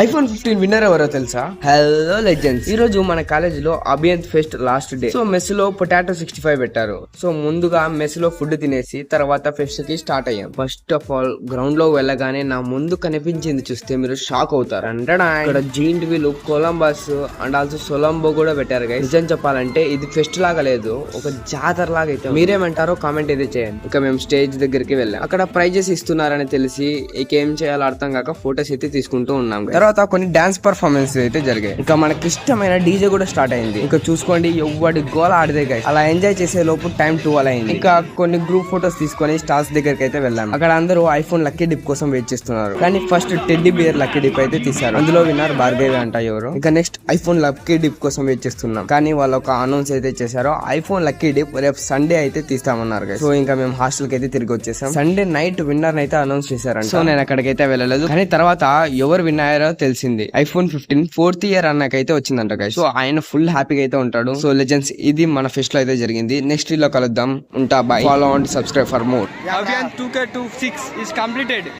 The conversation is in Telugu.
ఐఫోన్ 15 విన్నర్ ఎవరో తెలుసా? Hello legends. ఈ రోజు మన కాలేజ్ లో Abhiyanth fest last day. So mess లో పొటాటో 65 పెట్టారు. సో ముందుగా మెస్ లో ఫుడ్ తినేసి తర్వాత ఫెస్ట్ కి స్టార్ట్ అయ్యాం. ఫస్ట్ ఆఫ్ ఆల్ గ్రౌండ్ లో వెళ్ళగానే నా ముందు కనిపించింది చూస్తే మీరు షాక్ అవుతారు. ఇక్కడ జీంట్ వీల్, కొలంబస్ అండ్ ఆల్సో సొలంబో కూడా పెట్టారు గైస్. నిజం చెప్పాలంటే ఇది ఫెస్ట్ లాగా లేదు, ఒక జాతర లాగా అయితే. మీరేమంటారో కామెంట్ అయితే చేయండి. ఇక మేము స్టేజ్ దగ్గరికి వెళ్ళాం. అక్కడ ప్రైజెస్ ఇస్తున్నారని తెలిసి ఇక ఏం చేయాలో అర్థం కాక ఫోటోస్ అయితే తీసుకుంటూ ఉన్నాం. తర్వాత కొన్ని డాన్స్ పర్ఫార్మెన్స్ అయితే జరిగాయి. ఇంకా మనకి ఇష్టమైన డీజే కూడా స్టార్ట్ అయింది. ఇంకా చూసుకోండి ఎవ్వడి గోల ఆడితే గైస్. అలా ఎంజాయ్ చేసే లోపు టైం 12 అయింది. ఇంకా కొన్ని గ్రూప్ ఫోటోస్ తీసుకొని స్టార్స్ దగ్గరికి అయితే వెళ్ళాం. అక్కడ అందరూ ఐఫోన్ లక్కీ డిప్ కోసం వెయిట్ చేస్తున్నారు. కానీ first teddy bear lucky dip అయితే తీశారు. అందులో విన్నర్ భార్గవి అంట ఎవరు. ఇంకా నెక్స్ట్ ఐఫోన్ లక్కీ డిప్ కోసం వెయిట్ చేస్తున్నాం. కానీ వాళ్ళు ఒక అనౌన్స్ అయితే చేశారు, ఐఫోన్ లక్కీ డిప్ రేపు సండే అయితే తీస్తామన్నారు గైస్. సో ఇంకా మేము హాస్టల్ కి అయితే తిరిగి వచ్చేసాం. సండే నైట్ విన్నర్ అయితే అనౌన్స్ చేశారంట. సో నేను అక్కడికైతే వెళ్ళలేదు. కానీ తర్వాత ఎవరు విన్ అయ్యారో తెలిసింది. ఐఫోన్ 15 4th ఇయర్ అన్నకైతే వచ్చిందంట గైస్. సో ఆయన ఫుల్ హ్యాపీగా అయితే ఉంటాడు. సో లెజెండ్స్, ఇది మన ఫెస్ట్ లో అయితే జరిగింది. నెక్స్ట్ వీడియో కలుద్దాం. ఉంటా, by. Follow and subscribe for more. Avian 2K26 is completed.